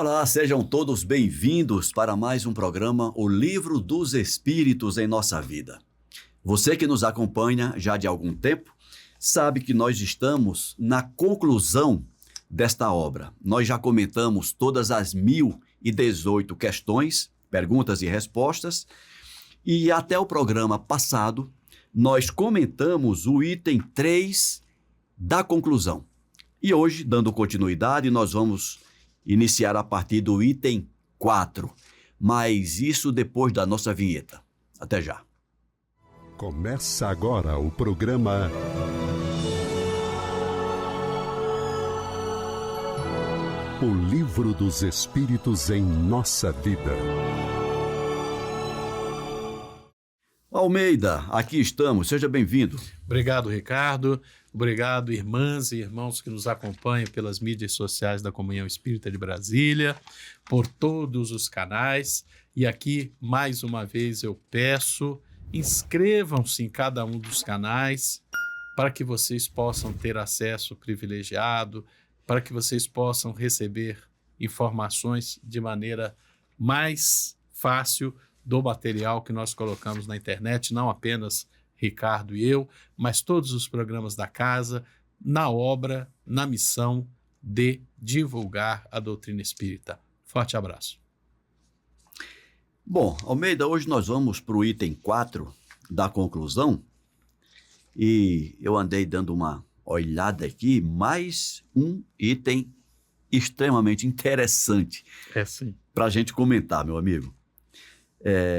Olá, sejam todos bem-vindos para mais um programa, O Livro dos Espíritos em Nossa Vida. Você que nos acompanha já de algum tempo, sabe que nós estamos na conclusão desta obra. Nós já comentamos todas as 1018 questões, perguntas e respostas, e até o programa passado, nós comentamos o item 3 da conclusão. E hoje, dando continuidade, nós vamos iniciar a partir do item 4, mas isso depois da nossa vinheta. Até já. Começa agora o programa O Livro dos Espíritos em Nossa Vida. Almeida, aqui estamos, seja bem-vindo. Obrigado, Ricardo. Obrigado, irmãs e irmãos que nos acompanham pelas mídias sociais da Comunhão Espírita de Brasília, por todos os canais. E aqui, mais uma vez, eu peço, inscrevam-se em cada um dos canais para que vocês possam ter acesso privilegiado, para que vocês possam receber informações de maneira mais fácil do material que nós colocamos na internet, não apenas Ricardo e eu, mas todos os programas da casa, na obra, na missão de divulgar a doutrina espírita. Forte abraço. Bom, Almeida, hoje nós vamos para o item 4 da conclusão e eu andei dando uma olhada aqui, mais um item extremamente interessante para a gente comentar, meu amigo.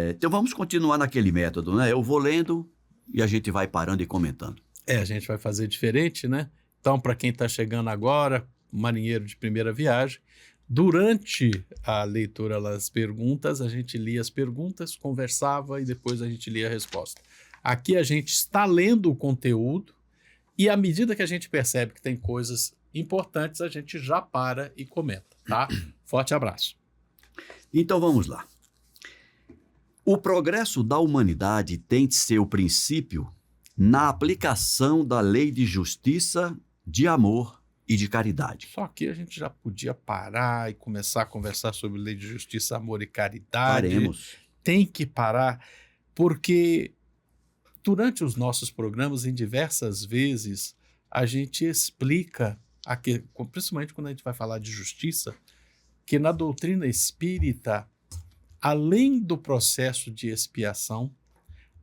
Então vamos continuar naquele método, né? Eu vou lendo e a gente vai parando e comentando. A gente vai fazer diferente, né? Então, para quem está chegando agora, marinheiro de primeira viagem, durante a leitura das perguntas, a gente lia as perguntas, conversava e depois a gente lia a resposta. Aqui a gente está lendo o conteúdo e à medida que a gente percebe que tem coisas importantes, a gente já para e comenta, tá? Forte abraço. Então vamos lá. O progresso da humanidade tem seu princípio na aplicação da lei de justiça, de amor e de caridade. Só que a gente já podia parar e começar a conversar sobre lei de justiça, amor e caridade. Paremos. Tem que parar, porque durante os nossos programas, em diversas vezes, a gente explica, principalmente quando a gente vai falar de justiça, que na doutrina espírita, além do processo de expiação,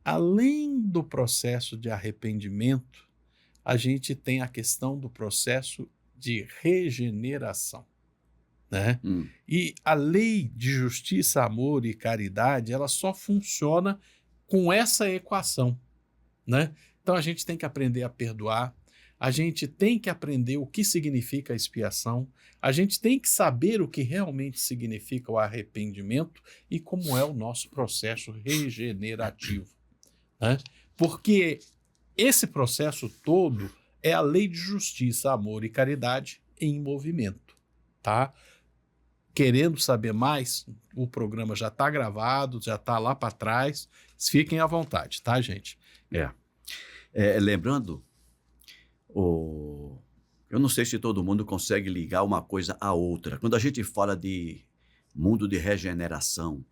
além do processo de arrependimento, a gente tem a questão do processo de regeneração, né? E a lei de justiça, amor e caridade, ela só funciona com essa equação, né? Então a gente tem que aprender a perdoar, a gente tem que aprender o que significa a expiação, a gente tem que saber o que realmente significa o arrependimento e como é o nosso processo regenerativo, né? Porque esse processo todo é a lei de justiça, amor e caridade em movimento, tá? Querendo saber mais, o programa já está gravado, já está lá para trás, fiquem à vontade, tá, gente? Lembrando, eu não sei se todo mundo consegue ligar uma coisa à outra. Quando a gente fala de mundo de regeneração,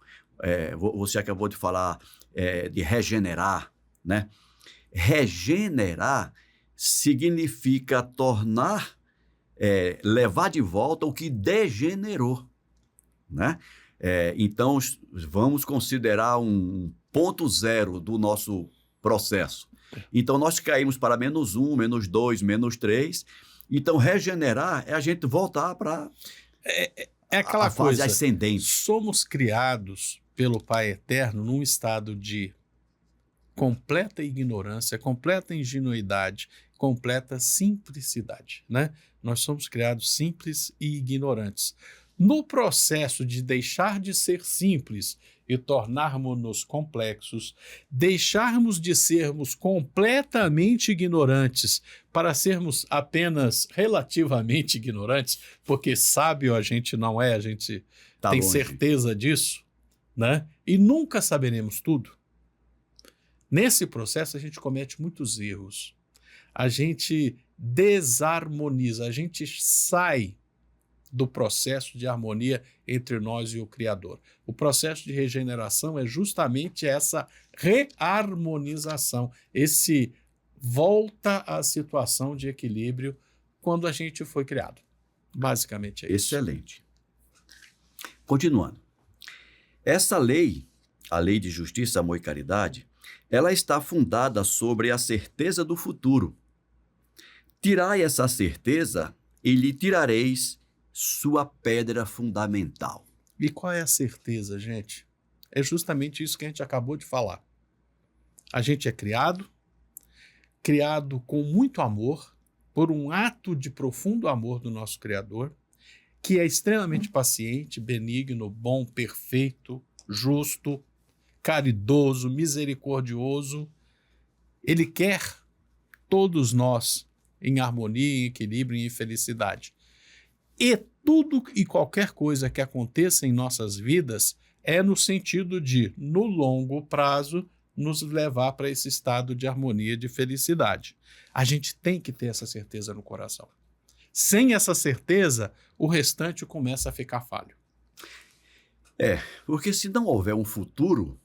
você acabou de falar de regenerar, né? Regenerar significa tornar, levar de volta o que degenerou, né? Então, vamos considerar um ponto zero do nosso processo. Então, nós caímos para -1, -2, -3. Então, regenerar é a gente voltar para aquela fase coisa ascendente. Somos criados pelo Pai Eterno num estado de completa ignorância, completa ingenuidade, completa simplicidade, né? Nós somos criados simples e ignorantes. No processo de deixar de ser simples e tornarmos-nos complexos, deixarmos de sermos completamente ignorantes para sermos apenas relativamente ignorantes, porque sábio a gente não é, a gente tem longe. certeza disso, né? E nunca saberemos tudo. Nesse processo a gente comete muitos erros. A gente desarmoniza, a gente sai do processo de harmonia entre nós e o Criador. O processo de regeneração é justamente essa reharmonização, esse volta à situação de equilíbrio quando a gente foi criado. Basicamente é isso. Excelente. Continuando. Essa lei, a lei de justiça, amor e caridade, ela está fundada sobre a certeza do futuro. Tirai essa certeza e lhe tirareis sua pedra fundamental. E qual é a certeza, gente? É justamente isso que a gente acabou de falar. A gente é criado com muito amor, por um ato de profundo amor do nosso Criador, que é extremamente paciente, benigno, bom, perfeito, justo, caridoso, misericordioso. Ele quer todos nós em harmonia, em equilíbrio e em felicidade. E tudo e qualquer coisa que aconteça em nossas vidas é no sentido de, no longo prazo, nos levar para esse estado de harmonia, de felicidade. A gente tem que ter essa certeza no coração. Sem essa certeza, o restante começa a ficar falho. Porque se não houver um futuro,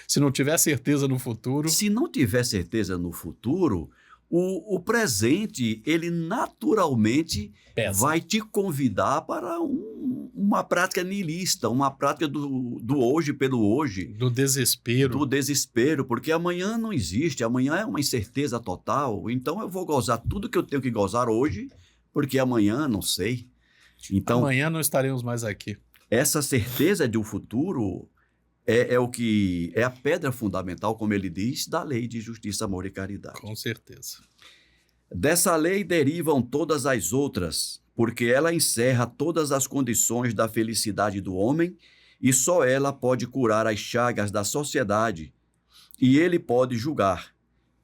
Se não tiver certeza no futuro, se não tiver certeza no futuro, o presente, ele naturalmente pesa. vai te convidar para uma prática nihilista, uma prática do hoje pelo hoje, Do desespero. do desespero, porque amanhã não existe, amanhã é uma incerteza total, então eu vou gozar tudo que eu tenho que gozar hoje, porque amanhã não sei. Então, Amanhã não estaremos mais aqui. essa certeza de um futuro é o que é a pedra fundamental, como ele diz, da lei de justiça, amor e caridade. Com certeza. Dessa lei derivam todas as outras, porque ela encerra todas as condições da felicidade do homem e só ela pode curar as chagas da sociedade, e ele pode julgar,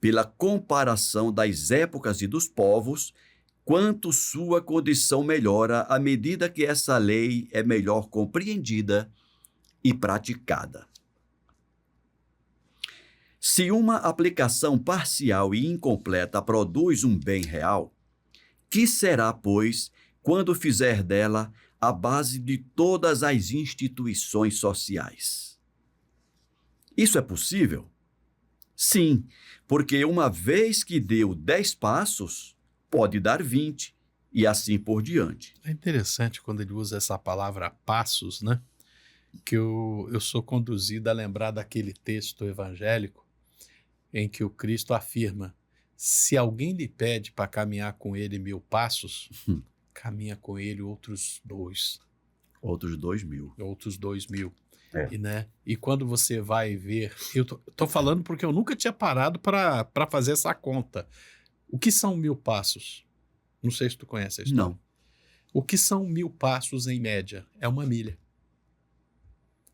pela comparação das épocas e dos povos, quanto sua condição melhora à medida que essa lei é melhor compreendida e praticada. Se uma aplicação parcial e incompleta produz um bem real, que será, pois, quando fizer dela a base de todas as instituições sociais? Isso é possível? Sim, porque uma vez que deu 10 passos, pode dar 20 e assim por diante. É interessante quando ele usa essa palavra passos, né? Que eu sou conduzido a lembrar daquele texto evangélico em que o Cristo afirma: se alguém lhe pede para caminhar com ele 1000 passos, caminha com ele outros 2. Outros 2000. Outros 2000. É. E quando você vai ver... Eu tô falando porque eu nunca tinha parado para fazer essa conta. O que são 1000 passos? Não sei se tu conhece a história. Não. O que são 1000 passos em média? É uma milha.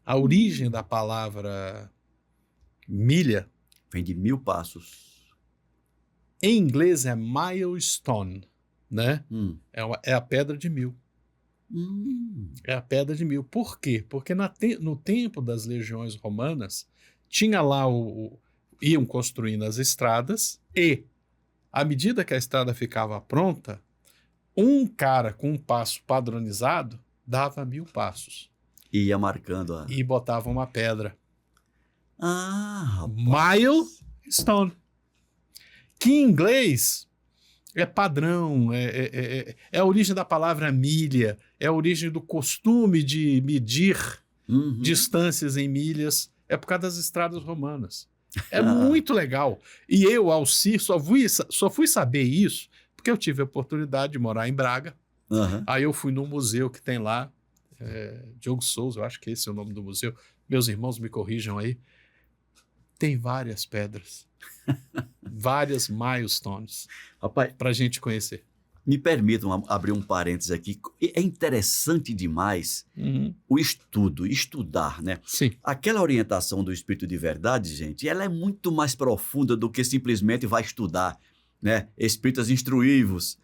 A origem da palavra milha, Vem de 1000 passos. em inglês, é milestone, né? É a pedra de 1000. É a pedra de 1000. Por quê? Porque no tempo das legiões romanas, tinha lá iam construindo as estradas e, à medida que a estrada ficava pronta, um cara com um passo padronizado dava 1000 passos. E ia marcando a... E botava uma pedra. rapaz. Milestone. Que em inglês é padrão, é a origem da palavra milha, é a origem do costume de medir distâncias em milhas, é por causa das estradas romanas. É muito legal. E eu, Alcir, só fui saber isso porque eu tive a oportunidade de morar em Braga. Aí eu fui num museu que tem lá, Diogo Souza, eu acho que esse é o nome do museu. Meus irmãos me corrijam aí. Tem várias pedras, várias milestones para a gente conhecer. Me permitam abrir um parênteses aqui. É interessante demais o estudar, né? Sim. Aquela orientação do Espírito de Verdade, gente, ela é muito mais profunda do que simplesmente vai estudar, né? Espíritas instruí-vos.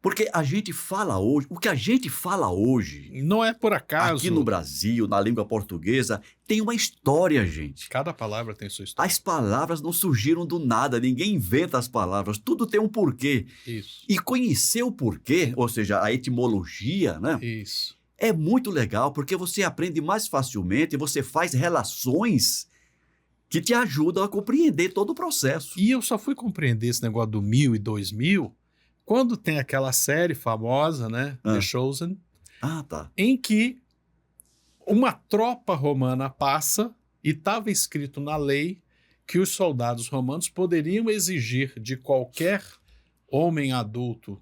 Porque a gente fala hoje, o que a gente fala hoje, Não é por acaso. aqui no Brasil, na língua portuguesa, tem uma história, gente. Cada palavra tem sua história. As palavras não surgiram do nada, ninguém inventa as palavras, tudo tem um porquê. Isso. E conhecer o porquê, ou seja, a etimologia, né? Isso. É muito legal, porque você aprende mais facilmente, você faz relações que te ajudam a compreender todo o processo. E eu só fui compreender esse negócio do 1000 e 2000 quando tem aquela série famosa, né? The Chosen, Ah, tá. em que uma tropa romana passa e estava escrito na lei que os soldados romanos poderiam exigir de qualquer homem adulto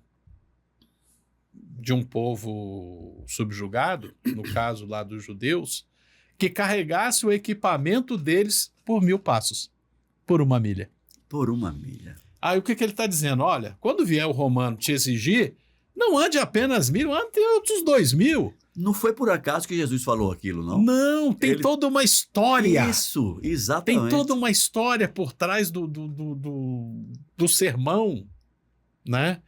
de um povo subjugado, no caso lá dos judeus, que carregasse o equipamento deles por 1000 passos, por 1 milha. Por 1 milha. Aí o que ele está dizendo? Olha, quando vier o romano te exigir, não ande apenas 1000, ande outros 2000. Não foi por acaso que Jesus falou aquilo, não? Não, tem Ele- toda uma história. Isso, Tem exatamente. toda uma história por trás do sermão, né?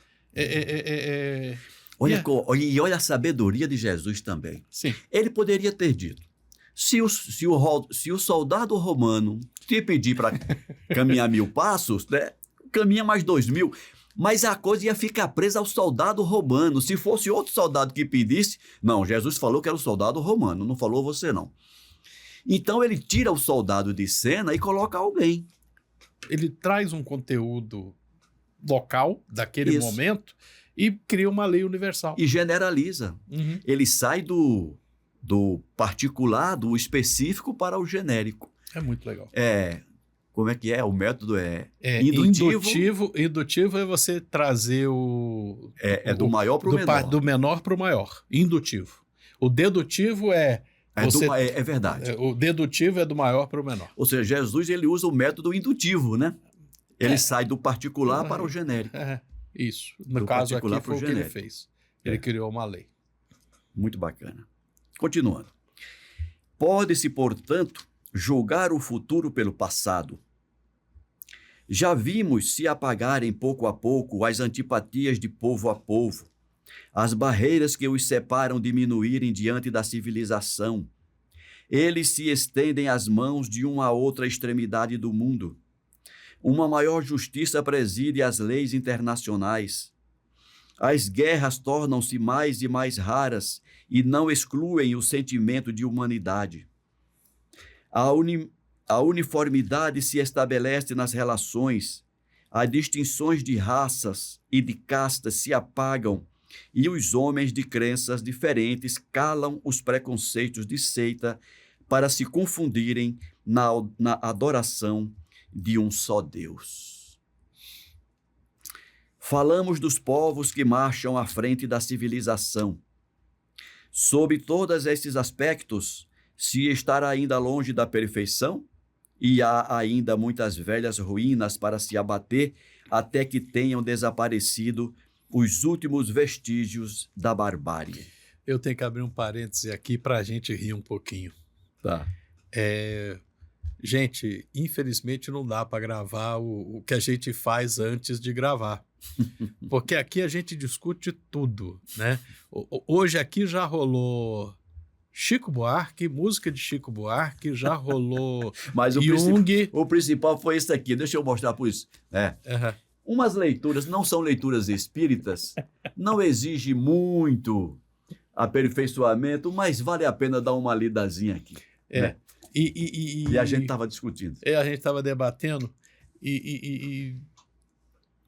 Olha, e olha a sabedoria de Jesus também. Sim. Ele poderia ter dito, se o soldado romano te pedir para caminhar 1000 passos, né, caminha mais 2000, mas a coisa ia ficar presa ao soldado romano. Se fosse outro soldado que pedisse, não, Jesus falou que era o soldado romano, não falou você não. Então ele tira o soldado de cena e coloca alguém. Ele traz um conteúdo local, daquele Isso. momento, e cria uma lei universal. E generaliza. Uhum. Ele sai do particular, do específico para o genérico. É muito legal. Como é que é? O método é Indutivo. Indutivo é você trazer do maior para o menor. Do menor para o maior. Indutivo. O dedutivo é... É verdade. O dedutivo é do maior para o menor. Ou seja, Jesus ele usa o método indutivo, né? Ele sai do particular para o genérico. Isso. No Do caso aqui particular foi o pro que ele genérico. fez. Ele criou uma lei. Muito bacana. Continuando. Pode-se, portanto, julgar o futuro pelo passado. Já vimos se apagarem pouco a pouco as antipatias de povo a povo, as barreiras que os separam diminuírem diante da civilização. Eles se estendem as mãos de uma a outra extremidade do mundo. Uma maior justiça preside as leis internacionais. As guerras tornam-se mais e mais raras e não excluem o sentimento de humanidade. A uniformidade se estabelece nas relações, as distinções de raças e de castas se apagam e os homens de crenças diferentes calam os preconceitos de seita para se confundirem na adoração de um só Deus. Falamos dos povos que marcham à frente da civilização. Sob todos esses aspectos, se estar ainda longe da perfeição, e há ainda muitas velhas ruínas para se abater até que tenham desaparecido os últimos vestígios da barbárie. Eu tenho que abrir um parêntese aqui para a gente rir um pouquinho. Tá. Gente, infelizmente não dá para gravar o que a gente faz antes de gravar. Porque aqui a gente discute tudo, né? Hoje aqui já rolou Chico Buarque, música de Chico Buarque, já rolou Mas Jung. o principal foi esse aqui, deixa eu mostrar por isso. Umas leituras, não são leituras espíritas, não exige muito aperfeiçoamento, mas vale a pena dar uma lidazinha aqui. Né? E a gente estava discutindo. A gente estava debatendo e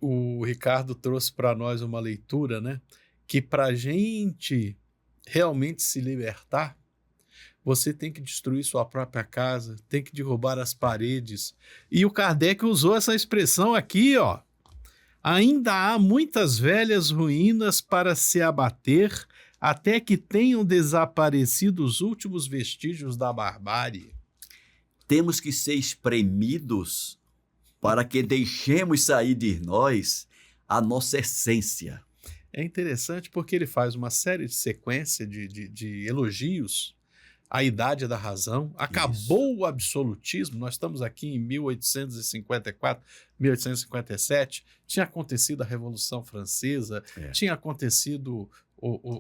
o Ricardo trouxe para nós uma leitura, né? Que para a gente realmente se libertar, você tem que destruir sua própria casa, tem que derrubar as paredes. E o Kardec usou essa expressão aqui, ó. Ainda há muitas velhas ruínas para se abater até que tenham desaparecido os últimos vestígios da barbárie. Temos que ser espremidos para que deixemos sair de nós a nossa essência. É interessante porque ele faz uma série de sequência de elogios a idade da razão, acabou o absolutismo. Nós estamos aqui em 1854, 1857, tinha acontecido a Revolução Francesa, tinha acontecido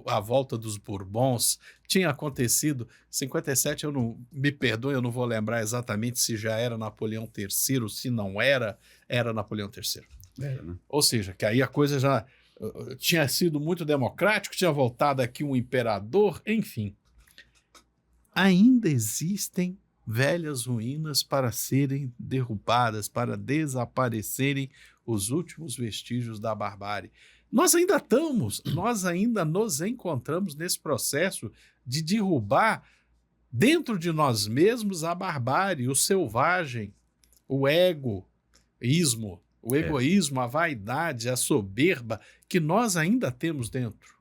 a volta dos Bourbons, tinha acontecido 57, me perdoe, eu não vou lembrar exatamente se já era Napoleão III, se não era Napoleão III. Né? Ou seja, que aí a coisa já tinha sido muito democrático, tinha voltado aqui um imperador, enfim. Ainda existem velhas ruínas para serem derrubadas, para desaparecerem os últimos vestígios da barbárie. Nós ainda nos encontramos nesse processo de derrubar dentro de nós mesmos a barbárie, o selvagem, o egoísmo, a vaidade, a soberba que nós ainda temos dentro.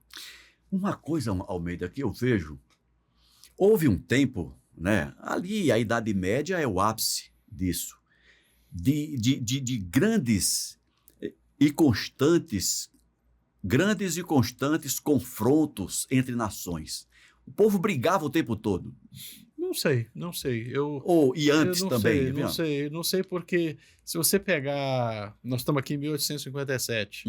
Uma coisa, Almeida, que eu vejo, houve um tempo, né? Ali a Idade Média é o ápice disso, de grandes e constantes confrontos entre nações. O povo brigava o tempo todo. Não sei. E antes também. Não sei porque se você pegar, nós estamos aqui em 1857,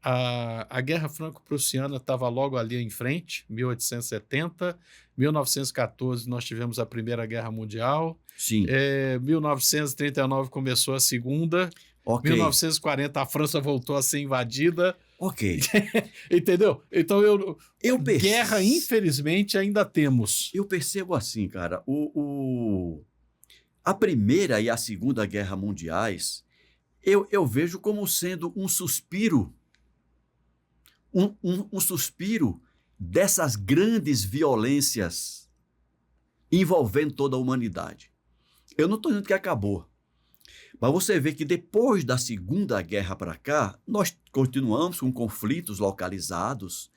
a Guerra Franco-Prussiana estava logo ali em frente, 1870, 1914 nós tivemos a Primeira Guerra Mundial, Sim. 1939 começou a Segunda, Okay. 1940 a França voltou a ser invadida. Ok. Entendeu? Então percebo, guerra, infelizmente, ainda temos. Eu percebo assim, cara, a Primeira e a Segunda Guerra Mundiais, eu vejo como sendo um suspiro, um suspiro dessas grandes violências envolvendo toda a humanidade. Eu não estou dizendo que acabou. Mas você vê que depois da Segunda Guerra para cá, nós continuamos com conflitos localizados,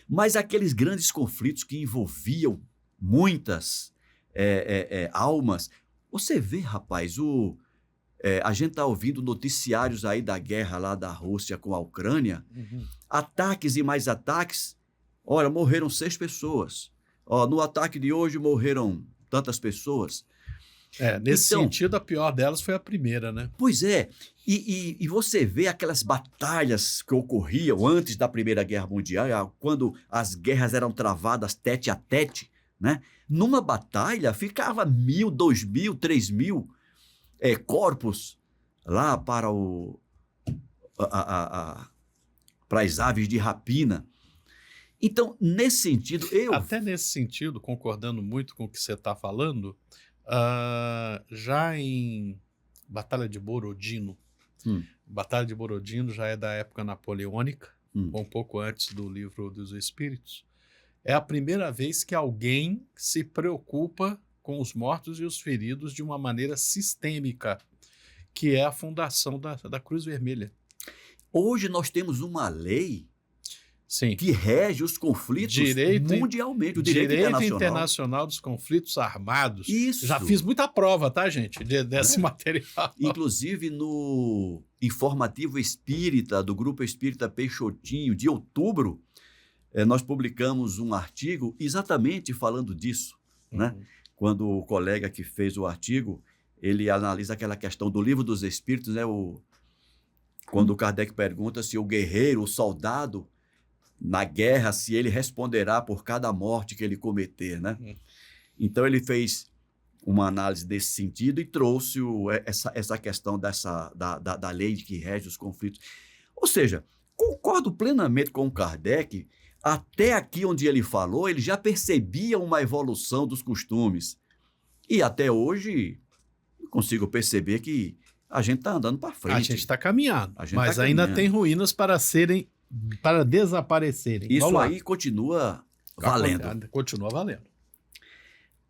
mas aqueles grandes conflitos que envolviam muitas almas. Você vê, rapaz, a gente está ouvindo noticiários aí da guerra lá da Rússia com a Ucrânia, ataques e mais ataques. Olha, morreram 6 pessoas. No ataque de hoje morreram tantas pessoas. Nesse sentido, a pior delas foi a primeira, né? Pois é, e você vê aquelas batalhas que ocorriam antes da Primeira Guerra Mundial, quando as guerras eram travadas tete a tete, né? Numa batalha ficava 1.000, 2.000, 3.000 corpos lá para para as aves de rapina. Então, nesse sentido, Até nesse sentido, concordando muito com o que você está falando, já em Batalha de Borodino, Batalha de Borodino já é da época napoleônica, um pouco antes do Livro dos Espíritos, é a primeira vez que alguém se preocupa com os mortos e os feridos de uma maneira sistêmica, que é a fundação da Cruz Vermelha. Hoje nós temos uma lei Sim. que rege os conflitos mundialmente, o direito internacional dos conflitos armados. Isso. Já fiz muita prova, tá, gente, desse material. Inclusive no Informativo Espírita, do Grupo Espírita Peixotinho, de outubro, nós publicamos um artigo exatamente falando disso, né? Quando o colega que fez o artigo, ele analisa aquela questão do Livro dos Espíritos, né? Quando o Kardec pergunta se o guerreiro, o soldado, na guerra, se ele responderá por cada morte que ele cometer, né? Então, ele fez uma análise desse sentido e trouxe essa questão da lei que rege os conflitos. Ou seja, concordo plenamente com o Kardec, até aqui onde ele falou, ele já percebia uma evolução dos costumes. E até hoje, consigo perceber que a gente está andando para frente. A gente está caminhando, mas ainda tem ruínas para desaparecerem. Isso aí continua valendo. Continua valendo.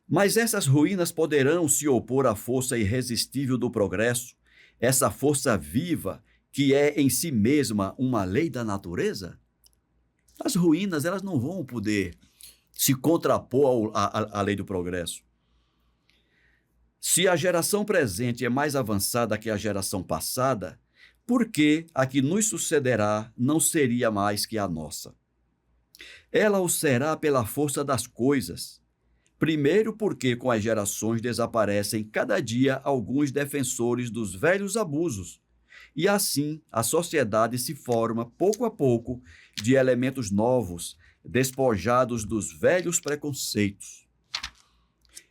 Mas essas ruínas poderão se opor à força irresistível do progresso, essa força viva que é em si mesma uma lei da natureza? As ruínas, elas não vão poder se contrapor à lei do progresso. Se a geração presente é mais avançada que a geração passada, por que a que nos sucederá não seria mais que a nossa? Ela o será pela força das coisas, Primeiro, porque com as gerações desaparecem cada dia alguns defensores dos velhos abusos. E assim, a sociedade se forma, pouco a pouco, de elementos novos, despojados dos velhos preconceitos.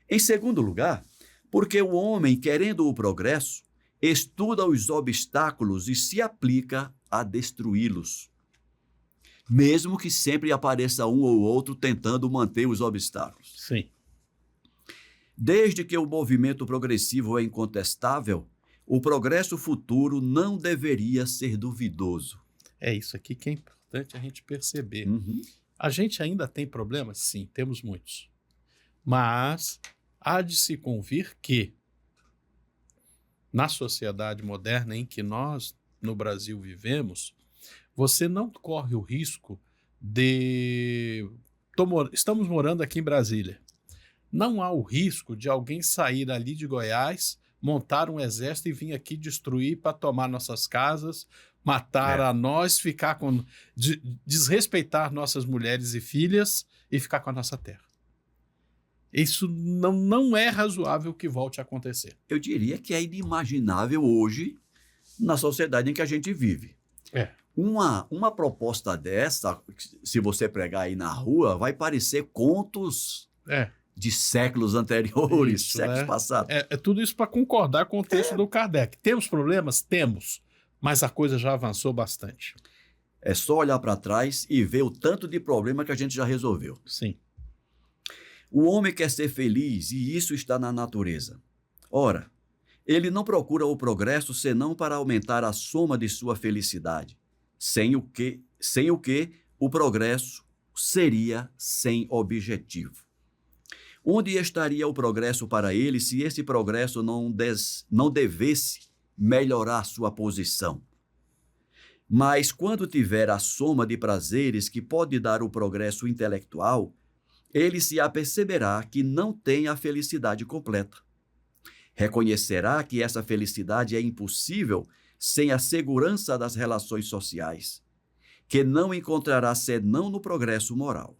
Em segundo lugar, porque o homem, querendo o progresso, estuda os obstáculos e se aplica a destruí-los, mesmo que sempre apareça um ou outro tentando manter os obstáculos. Sim. Desde que o movimento progressivo é incontestável, o progresso futuro não deveria ser duvidoso. É isso aqui que é importante a gente perceber. Uhum. A gente ainda tem problemas? Sim, temos muitos. Mas há de se convir que, na sociedade moderna em que nós, no Brasil, vivemos, você não corre o risco de... Estamos morando aqui em Brasília. Não há o risco de alguém sair ali de Goiás, montar um exército e vir aqui destruir para tomar nossas casas, matar a nós, ficar com... desrespeitar nossas mulheres e filhas e ficar com a nossa terra. Isso não é razoável que volte a acontecer. Eu diria que é inimaginável hoje na sociedade em que a gente vive. É. Uma proposta dessa, se você pregar aí na rua, vai parecer contos de séculos anteriores, Isso, séculos né? passados. É tudo isso para concordar com o texto do Kardec. Temos problemas? Temos. Mas a coisa já avançou bastante. É só olhar para trás e ver o tanto de problema que a gente já resolveu. Sim. O homem quer ser feliz e isso está na natureza. Ora, ele não procura o progresso senão para aumentar a soma de sua felicidade, sem o que o progresso seria sem objetivo. Onde estaria o progresso para ele se esse progresso não devesse melhorar sua posição? Mas quando tiver a soma de prazeres que pode dar o progresso intelectual, ele se aperceberá que não tem a felicidade completa. Reconhecerá que essa felicidade é impossível sem a segurança das relações sociais, que não encontrará senão no progresso moral.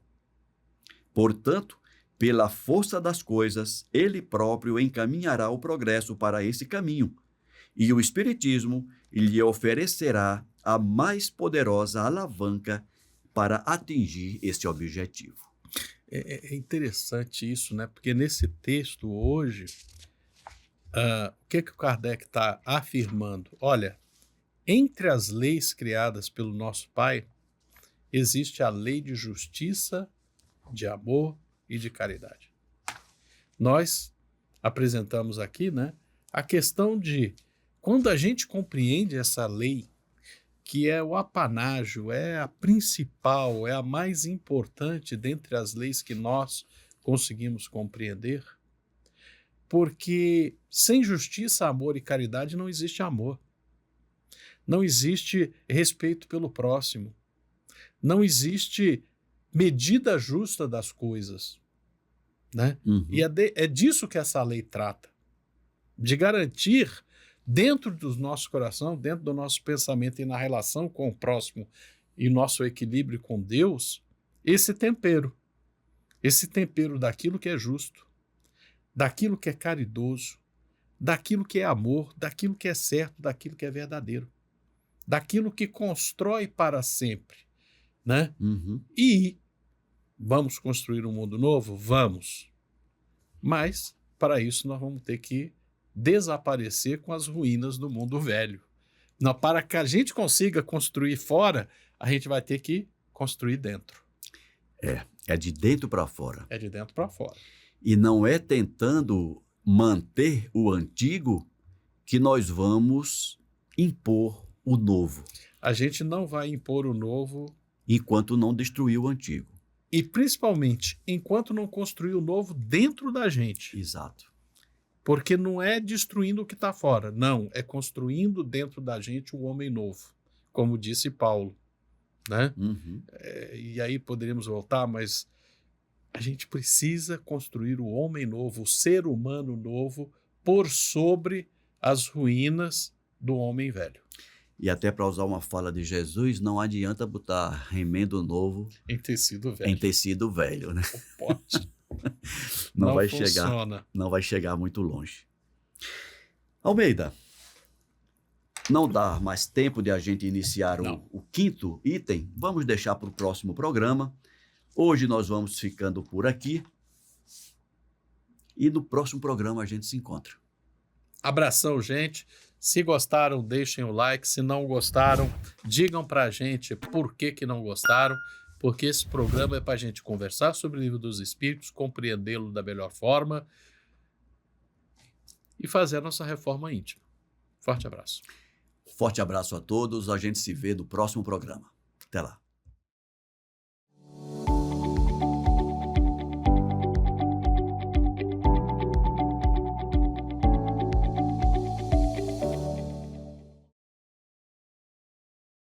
Portanto, pela força das coisas, ele próprio encaminhará o progresso para esse caminho, e o Espiritismo lhe oferecerá a mais poderosa alavanca para atingir esse objetivo. É interessante isso, né? Porque nesse texto hoje, o que o Kardec está afirmando? Olha, entre as leis criadas pelo nosso Pai, existe a lei de justiça, de amor e de caridade. Nós apresentamos aqui, né, a questão de quando a gente compreende essa lei, que é o apanágio, é a principal, é a mais importante dentre as leis que nós conseguimos compreender, porque sem justiça, amor e caridade não existe amor. Não existe respeito pelo próximo. Não existe medida justa das coisas. Né? Uhum. E é disso que essa lei trata. De garantir dentro do nosso coração, dentro do nosso pensamento e na relação com o próximo e nosso equilíbrio com Deus, esse tempero daquilo que é justo, daquilo que é caridoso, daquilo que é amor, daquilo que é certo, daquilo que é verdadeiro, daquilo que constrói para sempre, né? Uhum. E vamos construir um mundo novo? Vamos. Mas, para isso, nós vamos ter que desaparecer com as ruínas do mundo velho. Não, para que a gente consiga construir fora, a gente vai ter que construir dentro. É de dentro para fora. É de dentro para fora. E não é tentando manter o antigo que nós vamos impor o novo. A gente não vai impor o novo enquanto não destruir o antigo. E, principalmente, enquanto não construir o novo dentro da gente. Exato. Porque não é destruindo o que está fora. Não, é construindo dentro da gente um homem novo. Como disse Paulo. Né? Uhum. E aí poderíamos voltar, mas a gente precisa construir o homem novo, o ser humano novo, por sobre as ruínas do homem velho. E até para usar uma fala de Jesus, não adianta botar remendo novo em tecido velho. Em tecido velho, né? Pode. Não vai funciona. não vai chegar muito longe. Almeida, não dá mais tempo de a gente iniciar Não. o quinto item. Vamos deixar para o próximo programa. Hoje nós vamos ficando por aqui. E no próximo programa a gente se encontra. Abração, gente. Se gostaram, deixem o like. Se não gostaram, digam pra gente por que não gostaram, porque esse programa é pra gente conversar sobre o Livro dos Espíritos, compreendê-lo da melhor forma e fazer a nossa reforma íntima. Forte abraço. Forte abraço a todos. A gente se vê no próximo programa. Até lá.